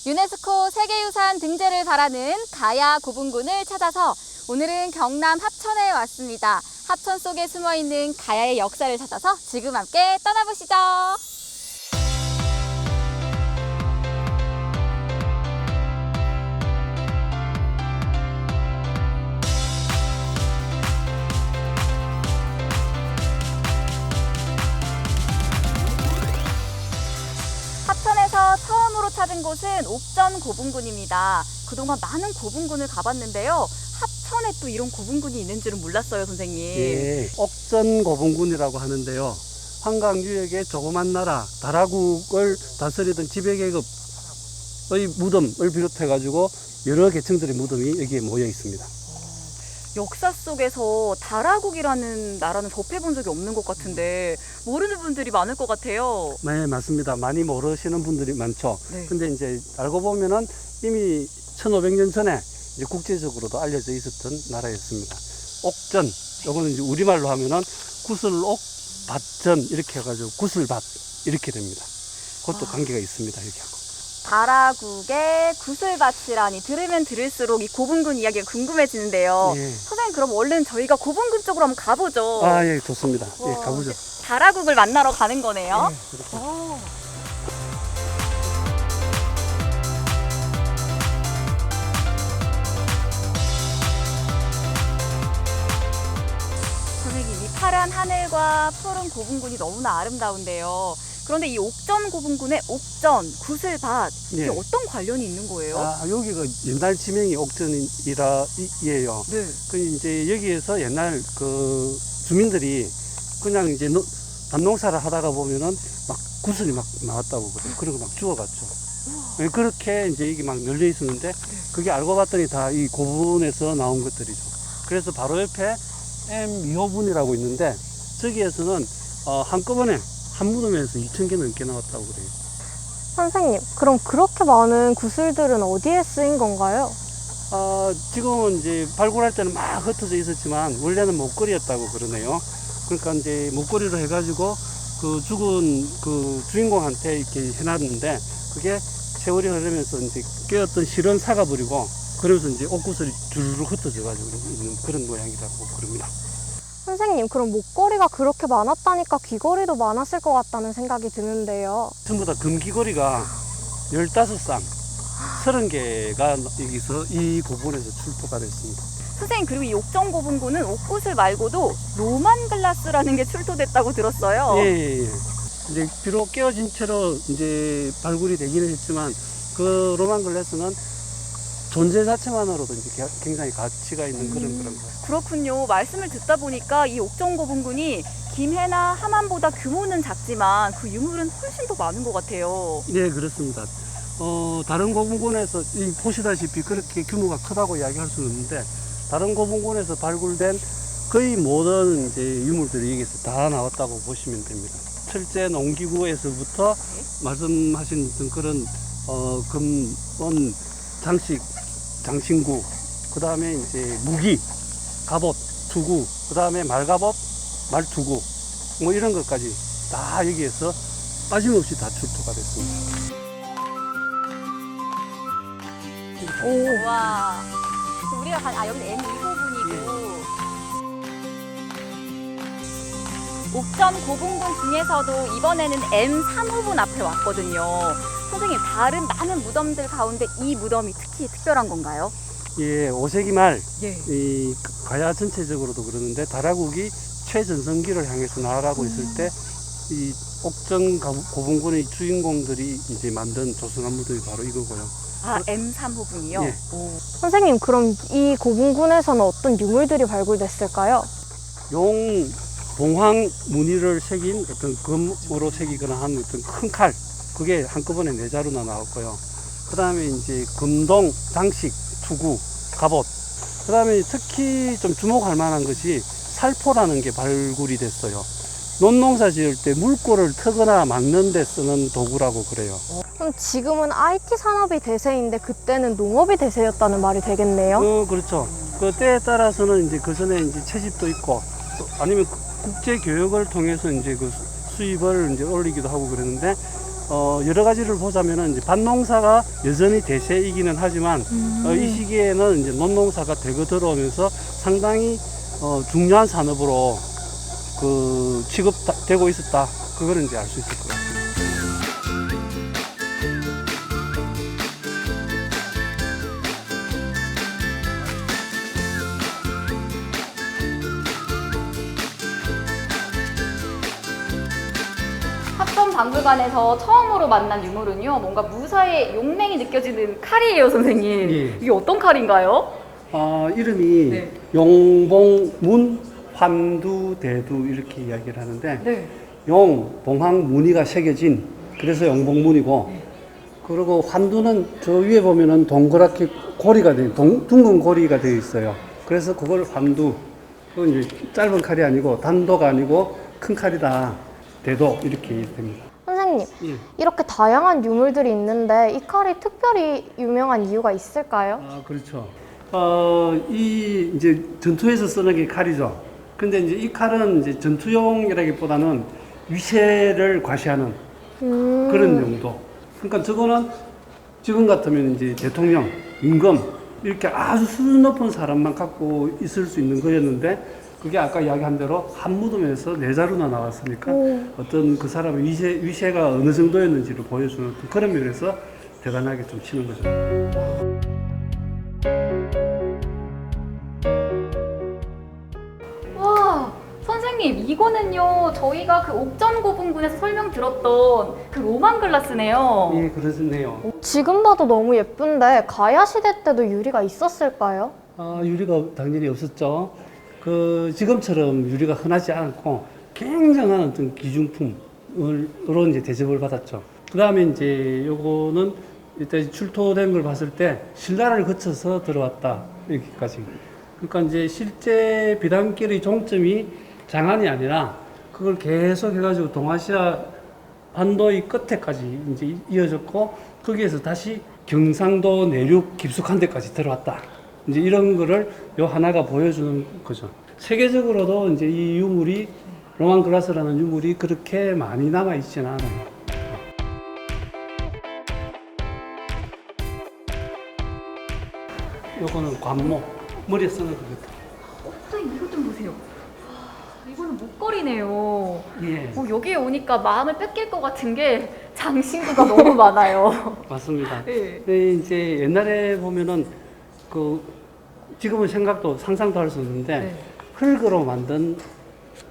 유네스코 세계유산 등재를 바라는 가야 고분군을 찾아서 오늘은 경남 합천에 왔습니다. 합천 속에 숨어있는 가야의 역사를 찾아서 지금 함께 떠나보시죠. 합천에서 처음으로 찾은 곳은 옥전 고분군입니다. 그동안 많은 고분군을 가봤는데요. 합천에 또 이런 고분군이 있는 줄은 몰랐어요, 선생님. 예, 옥전 고분군이라고 하는데요. 한강유역의 조그만 나라 다라국을 다스리던 지배계급의 무덤을 비롯해가지고 여러 계층들의 무덤이 여기에 모여 있습니다. 역사 속에서 다라국이라는 나라는 접해본 적이 없는 것 같은데 모르는 분들이 많을 것 같아요. 네, 맞습니다. 많이 모르시는 분들이 많죠. 네. 근데 이제 알고 보면은 이미 1500년 전에 이제 국제적으로도 알려져 있었던 나라였습니다. 옥전, 요거는 이제 우리말로 하면은 구슬옥 밭전 이렇게 해가지고 구슬밭 이렇게 됩니다. 그것도 관계가 있습니다, 여기하고. 다라국의 구슬밭이라니 들으면 들을수록 이 고분군 이야기가 궁금해지는데요. 예. 선생님, 그럼 얼른 저희가 고분군 쪽으로 한번 가보죠. 아, 예, 좋습니다. 예, 와, 가보죠. 다라국을 만나러 가는 거네요. 예, 그렇죠. 오. 선생님, 이 파란 하늘과 푸른 고분군이 너무나 아름다운데요. 그런데 이 옥전 고분군의 옥전, 구슬밭, 이게 예. 어떤 관련이 있는 거예요? 아, 여기가 옛날 지명이 옥전이에요. 네. 그 이제 여기에서 옛날 그 주민들이 그냥 이제 밭농사를 하다가 보면은 막 구슬이 막 나왔다고 그래요. 그리고 막 주워갔죠. 예, 그렇게 이제 이게 막 널려 있었는데 그게 알고 봤더니 다 이 고분에서 나온 것들이죠. 그래서 바로 옆에 M2호분이라고 있는데 저기에서는 한꺼번에 한 무덤에서 2000개 넘게 나왔다고 그래요. 선생님, 그럼 그렇게 많은 구슬들은 어디에 쓰인 건가요? 지금은 이제 발굴할 때는 막 흩어져 있었지만 원래는 목걸이였다고 그러네요. 그러니까 이제 목걸이로 해가지고 그 죽은 그 주인공한테 이렇게 해놨는데 그게 세월이 흐르면서 이제 깨었던 실은 사가버리고 그러면서 이제 옷구슬이 주르륵 흩어져가지고 있는 그런 모양이라고 그럽니다. 선생님, 그럼 목걸이가 그렇게 많았다니까 귀걸이도 많았을 것 같다는 생각이 드는데요. 전부 다 금귀걸이가 15쌍, 30개가 여기서 이 고분에서 출토가 됐습니다. 선생님, 그리고 이 옥전 고분군은 옷구슬 말고도 로만 글라스라는 게 출토됐다고 들었어요. 예. 이제 비록 깨어진 채로 이제 발굴이 되기는 했지만 그 로만 글라스는 존재 자체만으로도 이제 굉장히 가치가 있는 그런 거예요. 그렇군요. 말씀을 듣다 보니까 이 옥전 고분군이 김해나 함안보다 규모는 작지만 그 유물은 훨씬 더 많은 것 같아요. 네, 그렇습니다. 다른 고분군에서 보시다시피 그렇게 규모가 크다고 이야기할 수는 없는데 다른 고분군에서 발굴된 거의 모든 이제 유물들이 여기서 다 나왔다고 보시면 됩니다. 철제 농기구에서부터 말씀하신 어떤 그런 금원 장신구, 그 다음에 이제 무기, 갑옷, 투구, 그 다음에 말갑옷, 말투구, 뭐 이런 것까지 다 여기에서 빠짐없이 다 출토가 됐습니다. 오, 와, 우리가 여기는 M2호분이고 옥전 고분군 중에서도 이번에는 M3호분 앞에 왔거든요. 선생님, 다른 많은 무덤들 가운데 이 무덤이 특히 특별한 건가요? 예, 5세기 말, 예. 이 가야 전체적으로도 그러는데 다라국이 최전성기를 향해서 나아가고 있을 때 이 옥전 고분군의 주인공들이 이제 만든 조성한 무덤이 바로 이거고요. 아, M3호분이요? 예. 오. 선생님, 그럼 이 고분군에서는 어떤 유물들이 발굴됐을까요? 용 봉황 무늬를 새긴 어떤 금으로 새기거나 한 어떤 큰 칼, 그게 한꺼번에 4자루나 나왔고요. 그 다음에 이제 금동 장식, 투구, 갑옷. 그 다음에 특히 좀 주목할 만한 것이 살포라는 게 발굴이 됐어요. 논농사 지을 때 물꼬를 트거나 막는 데 쓰는 도구라고 그래요. 그럼 지금은 IT 산업이 대세인데 그때는 농업이 대세였다는 말이 되겠네요? 그렇죠. 그 때에 따라서는 이제 그 전에 이제 채집도 있고, 또 아니면 국제 교역을 통해서 이제 그 수입을 이제 올리기도 하고 그랬는데, 여러 가지를 보자면은 이제 밭농사가 여전히 대세이기는 하지만 이 시기에는 이제 논농사가 대거 들어오면서 상당히 중요한 산업으로 취급되고 있었다. 그거는 이제 알 수 있을 것 같습니다. 합천박물관에서 처음으로 만난 유물은요, 뭔가 무사의 용맹이 느껴지는 칼이에요, 선생님. 예. 이게 어떤 칼인가요? 이름이 네. 용봉문 환두대두 이렇게 이야기를 하는데 네. 용, 봉황, 무늬가 새겨진 그래서 용봉문이고 그리고 환두는 저 위에 보면은 동그랗게 고리가 둥근 고리가 되어 있어요. 그래서 그걸 환두. 그건 이제 짧은 칼이 아니고 단도가 아니고 큰 칼이다. 대도 이렇게 됩니다. 선생님, 예. 이렇게 다양한 유물들이 있는데 이 칼이 특별히 유명한 이유가 있을까요? 그렇죠. 이 이제 전투에서 쓰는 게 칼이죠. 근데 이제 이 칼은 이제 전투용이라기보다는 위세를 과시하는 그런 용도. 그러니까 저거는 지금 같으면 이제 대통령, 임금 이렇게 아주 수준 높은 사람만 갖고 있을 수 있는 거였는데 그게 아까 이야기한 대로 한 무덤에서 네 자루나 나왔으니까 어떤 그 사람의 위세가 어느 정도였는지를 보여주는 그런 면에서 대단하게 좀 치는 거죠. 와, 선생님, 이거는요, 저희가 그 옥전고분군에서 설명 들었던 그 로만 글라스네요. 예, 그렇네요. 지금 봐도 너무 예쁜데 가야 시대 때도 유리가 있었을까요? 유리가 당연히 없었죠. 지금처럼 유리가 흔하지 않고 굉장한 어떤 기중품으로 이제 대접을 받았죠. 그 다음에 이제 요거는 이때 출토된 걸 봤을 때 신라를 거쳐서 들어왔다. 이렇게까지. 그러니까 이제 실제 비단길의 종점이 장안이 아니라 그걸 계속 해가지고 동아시아 반도의 끝에까지 이제 이어졌고 거기에서 다시 경상도 내륙 깊숙한 데까지 들어왔다. 이제 이런 거를 요 하나가 보여주는 거죠. 세계적으로도 이제 이 유물이 로만 글라스라는 유물이 그렇게 많이 남아 있지는 않아요. 요거는 관모, 머리에 쓰는 거거든. 선생님, 이것 좀 보세요. 이거는 목걸이네요. 예, 여기에 오니까 마음을 뺏길 것 같은 게 장신구가 너무 많아요. 맞습니다. 네. 근데 이제 옛날에 보면은 지금은 생각도 상상도 할 수 없는데 네. 흙으로 만든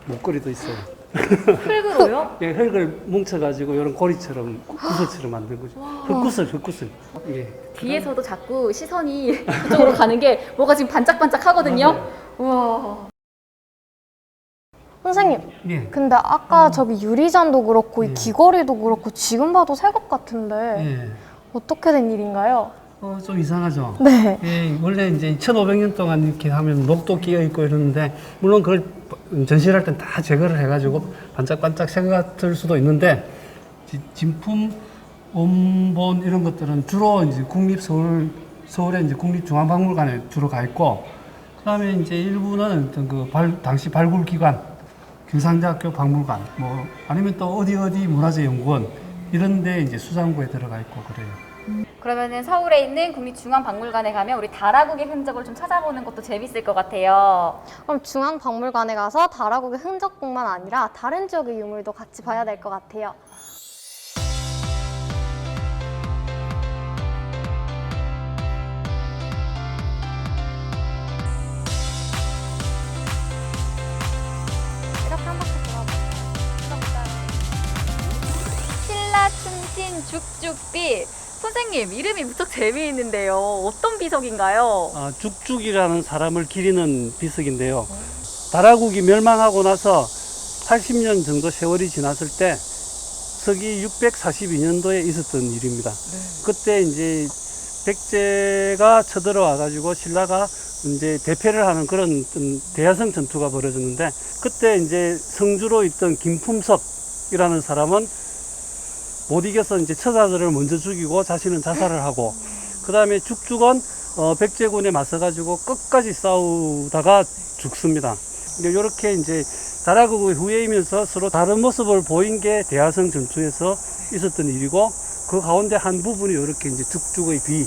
목걸이도 있어요. 흙으로요? 예, 흙을 뭉쳐가지고 이런 고리처럼 구슬처럼 만든 거죠. 흙구슬. 예. 뒤에서도 자꾸 시선이 그쪽으로 가는 게 뭐가 지금 반짝반짝 하거든요. 우와. 선생님, 예. 근데 아까 저기 유리잔도 그렇고 이 예. 귀걸이도 그렇고 지금 봐도 새 것 같은데 예. 어떻게 된 일인가요? 좀 이상하죠. 네. 예, 원래 이제 1500년 동안 이렇게 하면 녹도 끼어 있고 이러는데 물론 그걸 전시를 할 땐 다 제거를 해가지고 반짝반짝 새 같을 수도 있는데 진품, 원본 이런 것들은 주로 이제 서울의 이제 국립중앙박물관에 주로 가 있고 그다음에 이제 일부는 어떤 당시 발굴기관, 경상대학교 박물관, 뭐 아니면 또 어디 문화재연구원 이런 데 이제 수장고에 들어가 있고 그래요. 그러면은 서울에 있는 국립중앙박물관에 가면 우리 다라국의 흔적을 좀 찾아보는 것도 재밌을 것 같아요. 그럼 중앙박물관에 가서 다라국의 흔적뿐만 아니라 다른 지역의 유물도 같이 봐야 될 것 같아요. 이렇게 한 바퀴 돌아볼까요? 신라 춤신 죽죽빛. 선생님, 이름이 무척 재미있는데요. 어떤 비석인가요? 죽죽이라는 사람을 기리는 비석인데요. 다라국이 멸망하고 나서 80년 정도 세월이 지났을 때 서기 642년도에 있었던 일입니다. 그때 이제 백제가 쳐들어와 가지고 신라가 이제 대패를 하는 그런 대야성 전투가 벌어졌는데 그때 이제 성주로 있던 김품섭이라는 사람은 못 이겨서 이제 처자들을 먼저 죽이고 자신은 자살을 하고 그 다음에 죽죽은 백제군에 맞서 가지고 끝까지 싸우다가 죽습니다. 이렇게 이제 다락국의 후예이면서 서로 다른 모습을 보인 게 대하성 전투에서 있었던 일이고, 그 가운데 한 부분이 이렇게 이제 죽죽의 비,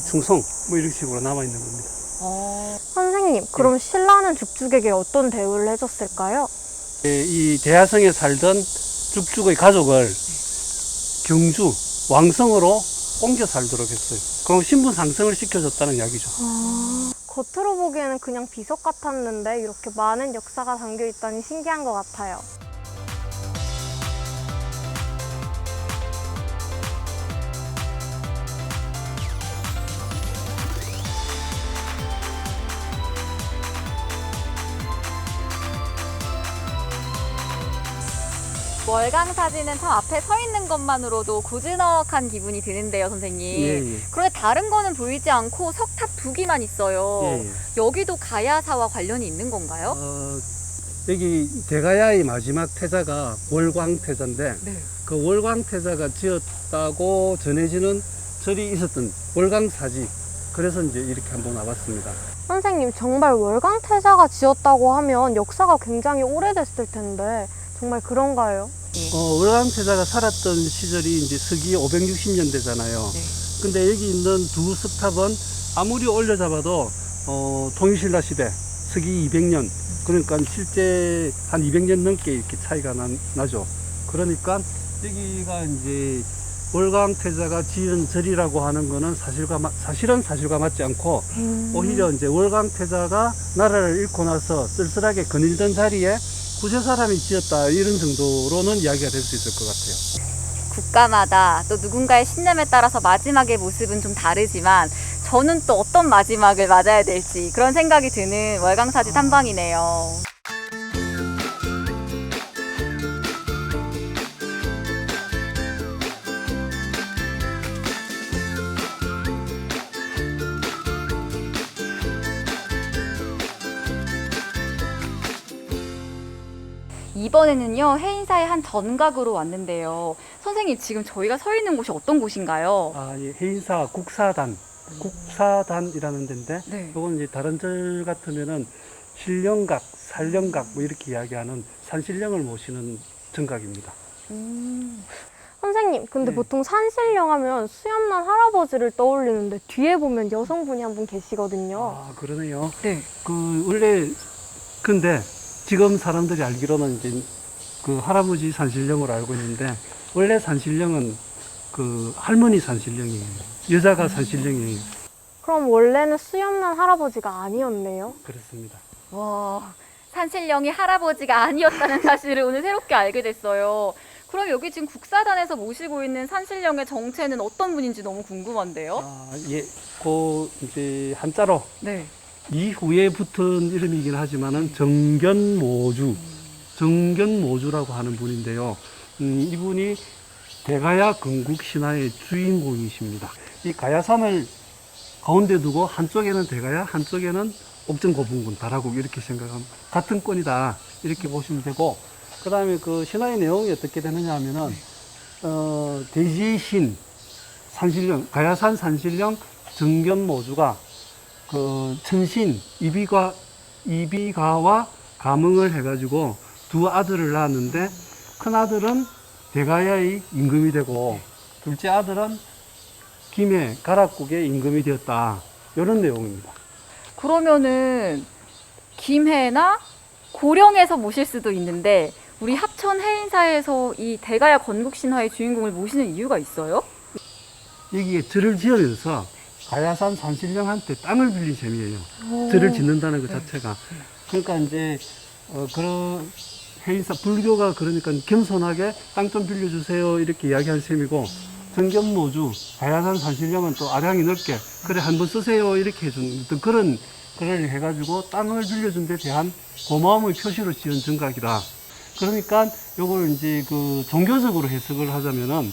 충성 뭐 이런 식으로 남아 있는 겁니다. 선생님, 그럼 신라는 죽죽에게 어떤 대우를 해줬을까요? 이 대하성에 살던 죽죽의 가족을 경주, 왕성으로 옮겨 살도록 했어요. 그럼 신분 상승을 시켜줬다는 이야기죠. 겉으로 보기에는 그냥 비석 같았는데 이렇게 많은 역사가 담겨 있다니 신기한 것 같아요. 월강 사진은 저 앞에 서 있는 것만으로도 고즈넉한 기분이 드는데요, 선생님. 예. 그런데 다른 거는 보이지 않고 석탑 두 기만 있어요. 예. 여기도 가야사와 관련이 있는 건가요? 여기 대가야의 마지막 태자가 월광태자인데, 네. 그 월광태자가 지었다고 전해지는 절이 있었던 월광사지. 그래서 이제 이렇게 한번 와봤습니다. 선생님, 정말 월광태자가 지었다고 하면 역사가 굉장히 오래됐을 텐데 정말 그런가요? 월광태자가 살았던 시절이 이제 서기 560년대잖아요. 네. 근데 여기 있는 두 석탑은 아무리 올려잡아도 통일신라 시대 서기 200년, 그러니까 실제 한 200년 넘게 이렇게 차이가 나죠. 그러니까 여기가 이제 월광태자가 지은 절이라고 하는 거는 사실은 사실과 맞지 않고, 오히려 이제 월광태자가 나라를 잃고 나서 쓸쓸하게 거닐던 자리에 구세 사람이 지었다, 이런 정도로는 이야기가 될 수 있을 것 같아요. 국가마다 또 누군가의 신념에 따라서 마지막의 모습은 좀 다르지만 저는 또 어떤 마지막을 맞아야 될지 그런 생각이 드는 월광사지 탐방이네요. 이번에는요, 해인사의 한 전각으로 왔는데요. 선생님, 지금 저희가 서 있는 곳이 어떤 곳인가요? 예, 해인사 국사단이라는 데인데, 네. 이건 이제 다른 절 같으면은 신령각, 산령각 뭐 이렇게 이야기하는 산신령을 모시는 정각입니다. 선생님, 근데 네. 보통 산신령 하면 수염난 할아버지를 떠올리는데 뒤에 보면 여성분이 한 분 계시거든요. 그러네요. 네. 근데 지금 사람들이 알기로는 이제 그 할아버지 산신령으로 알고 있는데, 원래 산신령은 그 할머니 산신령이에요. 여자가 산신령이에요. 그럼 원래는 수염난 할아버지가 아니었네요. 그렇습니다. 와, 산신령이 할아버지가 아니었다는 사실을 오늘 새롭게 알게 됐어요. 그럼 여기 지금 국사단에서 모시고 있는 산신령의 정체는 어떤 분인지 너무 궁금한데요? 예, 이제 한자로 네. 이후에 붙은 이름이긴 하지만은 정견모주라고 하는 분인데요. 이분이 대가야 건국 신화의 주인공이십니다. 이 가야산을 가운데 두고 한쪽에는 대가야, 한쪽에는 옥정고분군, 다락국 이렇게 생각하면 같은 권이다, 이렇게 보시면 되고, 그 다음에 그 신화의 내용이 어떻게 되느냐 하면은 대지의 신 산신령, 가야산 산신령 정견모주가 그 천신 이비가와 가문을 해가지고 두 아들을 낳았는데, 큰 아들은 대가야의 임금이 되고 둘째 아들은 김해 가락국의 임금이 되었다, 이런 내용입니다. 그러면은 김해나 고령에서 모실 수도 있는데 우리 합천 해인사에서 이 대가야 건국신화의 주인공을 모시는 이유가 있어요? 여기에 절을 지으면서 가야산 산신령한테 땅을 빌린 셈이에요. 절을 짓는다는 것 자체가. 그러니까 이제 그런 해인사 불교가 그러니까 겸손하게 땅 좀 빌려주세요, 이렇게 이야기한 셈이고, 정견모주 가야산 산신령은 또 아량이 넓게 그래 한번 쓰세요, 이렇게 해준 어떤 그런 해가지고 땅을 빌려준 데 대한 고마움의 표시로 지은 정각이다. 그러니까 요걸 이제 그 종교적으로 해석을 하자면은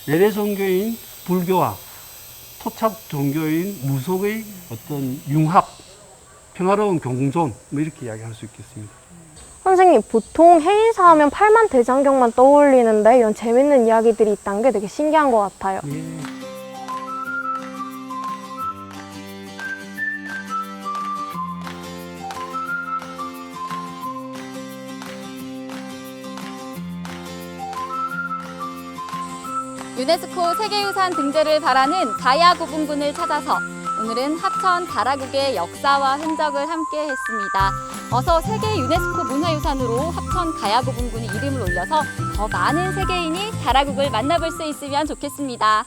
외래 종교인 불교와 토착 종교인 무속의 어떤 융합, 평화로운 공존, 뭐 이렇게 이야기할 수 있겠습니다. 선생님, 보통 해인사 하면 팔만대장경만 떠올리는데 이런 재밌는 이야기들이 있다는 게 되게 신기한 것 같아요. 예. 유네스코 세계유산 등재를 바라는 가야 고분군을 찾아서 오늘은 합천 다라국의 역사와 흔적을 함께 했습니다. 어서 세계 유네스코 문화유산으로 합천 가야 고분군이 이름을 올려서 더 많은 세계인이 다라국을 만나볼 수 있으면 좋겠습니다.